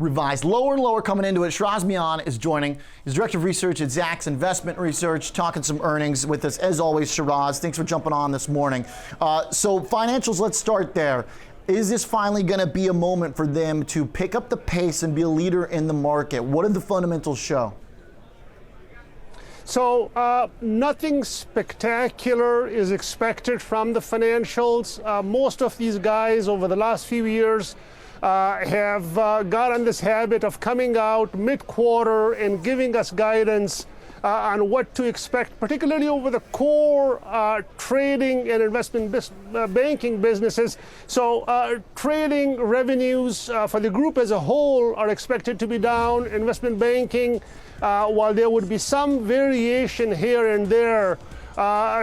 Revised lower and lower coming into it. Sheraz Mian is joining. He's Director of Research at Zacks Investment Research, talking some earnings with us. As always, Sheraz, thanks for jumping on this morning. So financials, let's start there. Is this finally going to be a moment for them to pick up the pace and be a leader in the market? What did the fundamentals show? So nothing spectacular is expected from the financials. Most of these guys over the last few years have got on this habit of coming out mid-quarter and giving us guidance on what to expect, particularly over the core trading and investment banking businesses. So trading revenues for the group as a whole are expected to be down. Investment banking, while there would be some variation here and there,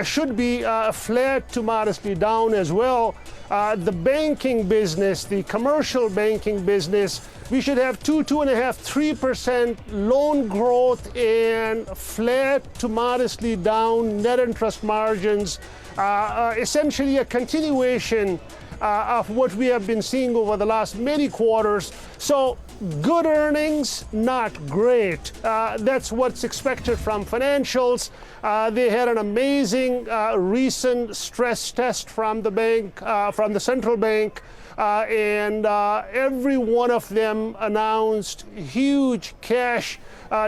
should be flat to modestly down as well. The banking business, the commercial banking business, we should have 2.5%, 3% loan growth and flat to modestly down net interest margins. Essentially a continuation of what we have been seeing over the last many quarters. So good earnings, not great. That's what's expected from financials. They had an amazing recent stress test from the bank, from the central bank, and every one of them announced huge cash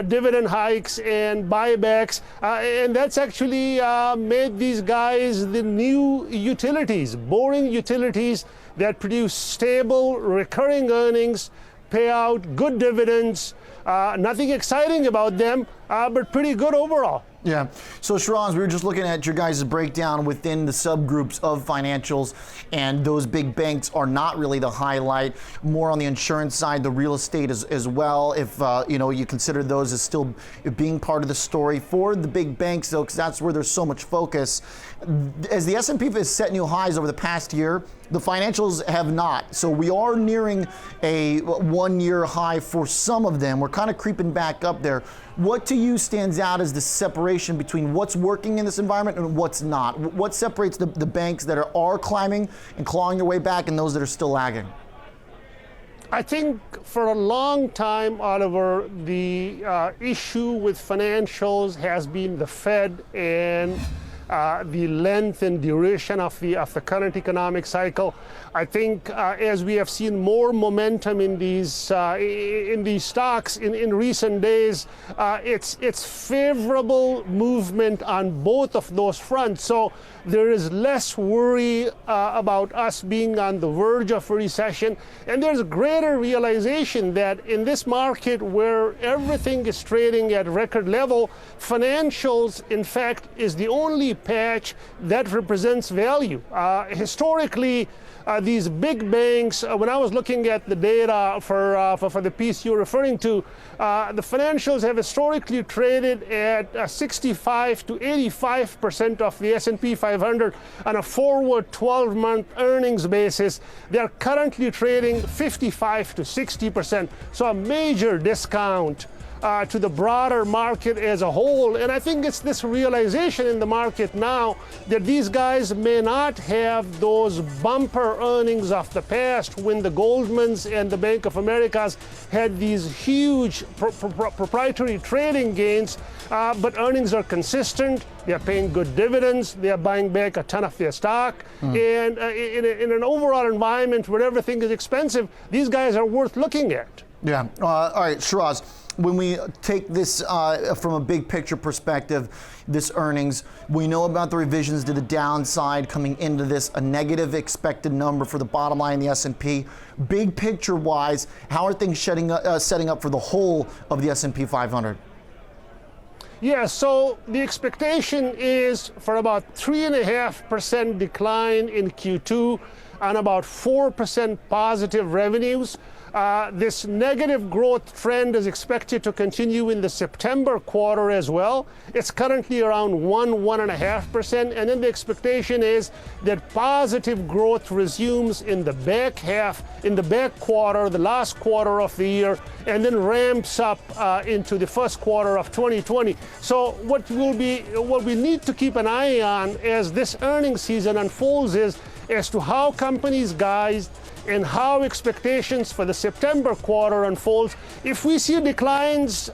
dividend hikes and buybacks, and that's actually made these guys the new utilities, boring utilities that produce stable, recurring earnings, pay out good dividends. Nothing exciting about them, but pretty good overall. Yeah. So Sheraz, we were just looking at your guys' breakdown within the subgroups of financials, and those big banks are not really the highlight. More on the insurance side, the real estate as well. If you consider those as still being part of the story for the big banks, though, because that's where there's so much focus. As the S&P has set new highs over the past year, the financials have not. So we are nearing a one-year high for some of them. We're kind of creeping back up there. What to you stands out as the separation between what's working in this environment and what's not? What separates the banks that are climbing and clawing their way back and those that are still lagging? I think for a long time, Oliver, the issue with financials has been the Fed and the length and duration of the current economic cycle. I think as we have seen more momentum in these stocks in recent days, it's favorable movement on both of those fronts. So there is less worry about us being on the verge of a recession, and there's greater realization that in this market where everything is trading at record level, financials, in fact, is the only patch that represents value. Historically, these big banks, when I was looking at the data for the piece you're referring to, the financials have historically traded at 65 to 85% of the S&P 500 on a forward 12-month earnings basis. They're currently trading 55 to 60%, so a major discount to the broader market as a whole. And I think it's this realization in the market now that these guys may not have those bumper earnings of the past when the Goldmans and the Bank of Americas had these huge proprietary trading gains, but earnings are consistent. They're paying good dividends. They're buying back a ton of their stock. And in an overall environment where everything is expensive, these guys are worth looking at. Yeah. All right, Sheraz. When we take this from a big picture perspective, this earnings, we know about the revisions to the downside coming into this, a negative expected number for the bottom line in the S&P. Big picture wise, how are things setting up for the whole of the S&P 500? Yeah, so the expectation is for about 3.5% decline in Q2 and about 4% positive revenues. This negative growth trend is expected to continue in the September quarter as well. It's currently around 1.5%, and then the expectation is that positive growth resumes in the back half, in the back quarter, the last quarter of the year, and then ramps up into the first quarter of 2020. So what we need to keep an eye on as this earnings season unfolds is as to how companies guide in how expectations for the September quarter unfolds. If we see declines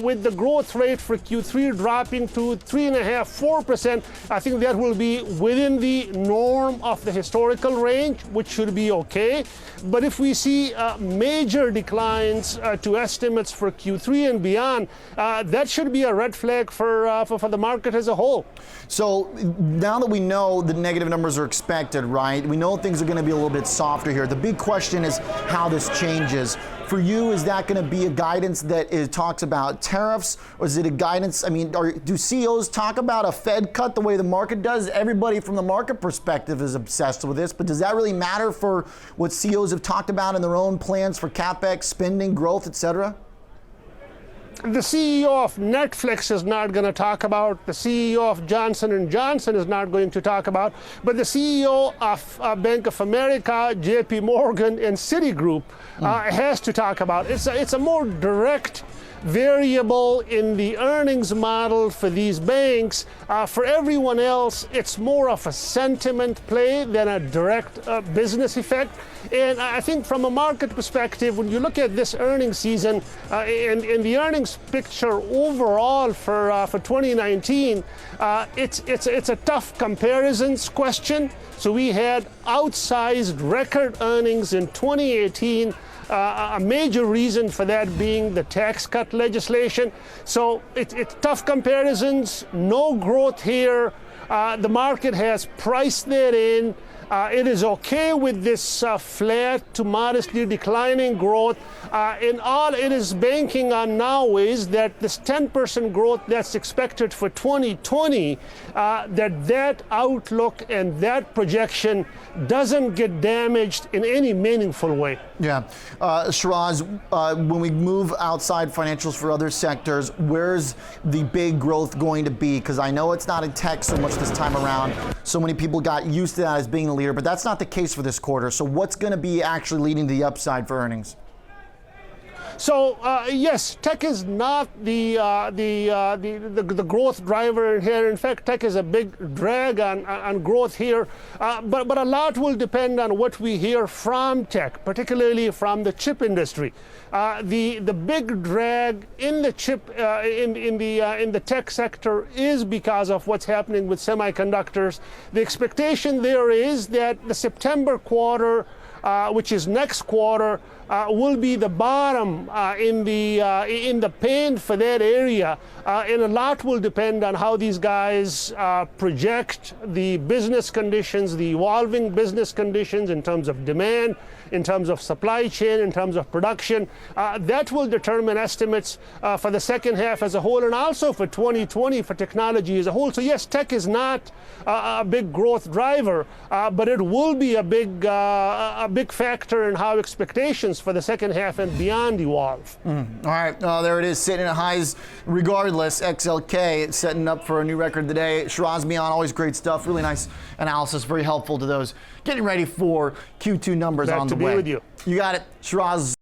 with the growth rate for Q3 dropping to 3.5–4%, I think that will be within the norm of the historical range, which should be okay. But if we see major declines to estimates for Q3 and beyond, that should be a red flag for the market as a whole. So now that we know the negative numbers are expected, right? We know things are going to be a little bit softer here. The big question is how this changes. For you, is that going to be a guidance that talks about tariffs, or is it a guidance? I mean, do CEOs talk about a Fed cut the way the market does? Everybody from the market perspective is obsessed with this, but does that really matter for what CEOs have talked about in their own plans for CapEx, spending, growth, et cetera? The CEO of Netflix is not going to talk about, the CEO of Johnson & Johnson is not going to talk about, but the CEO of Bank of America, JP Morgan, and Citigroup has to talk about. It's a more direct variable in the earnings model for these banks. For everyone else, it's more of a sentiment play than a direct business effect. And I think from a market perspective, when you look at this earnings season and the earnings picture overall for 2019, it's a tough comparisons question. So we had outsized record earnings in 2018. A major reason for that being the tax cut legislation. So it's tough comparisons, no growth here. The market has priced that in. It is okay with this flat to modestly declining growth. And all it is banking on now is that this 10% growth that's expected for 2020, that outlook and that projection doesn't get damaged in any meaningful way. Yeah. Sheraz, when we move outside financials for other sectors, where's the big growth going to be? Because I know it's not in tech so much this time around. So many people got used to that as being the leader, but that's not the case for this quarter. So what's going to be actually leading to the upside for earnings? So yes, tech is not the growth driver here. In fact, tech is a big drag on growth here. But a lot will depend on what we hear from tech, particularly from the chip industry. The big drag in the chip in the tech sector is because of what's happening with semiconductors. The expectation there is that the September quarter, which is next quarter, will be the bottom in the pain for that area, and a lot will depend on how these guys project the business conditions, the evolving business conditions in terms of demand, in terms of supply chain, in terms of production. That will determine estimates for the second half as a whole, and also for 2020 for technology as a whole. So yes, tech is not a big growth driver, but it will be a big factor in how expectations for the second half and beyond evolve. All right, there it is, sitting at highs regardless. XLK setting up for a new record today. Sheraz Mian, always great stuff. Really nice analysis, very helpful to those getting ready for Q2 numbers on the way. Glad to be with you. You got it, Sheraz.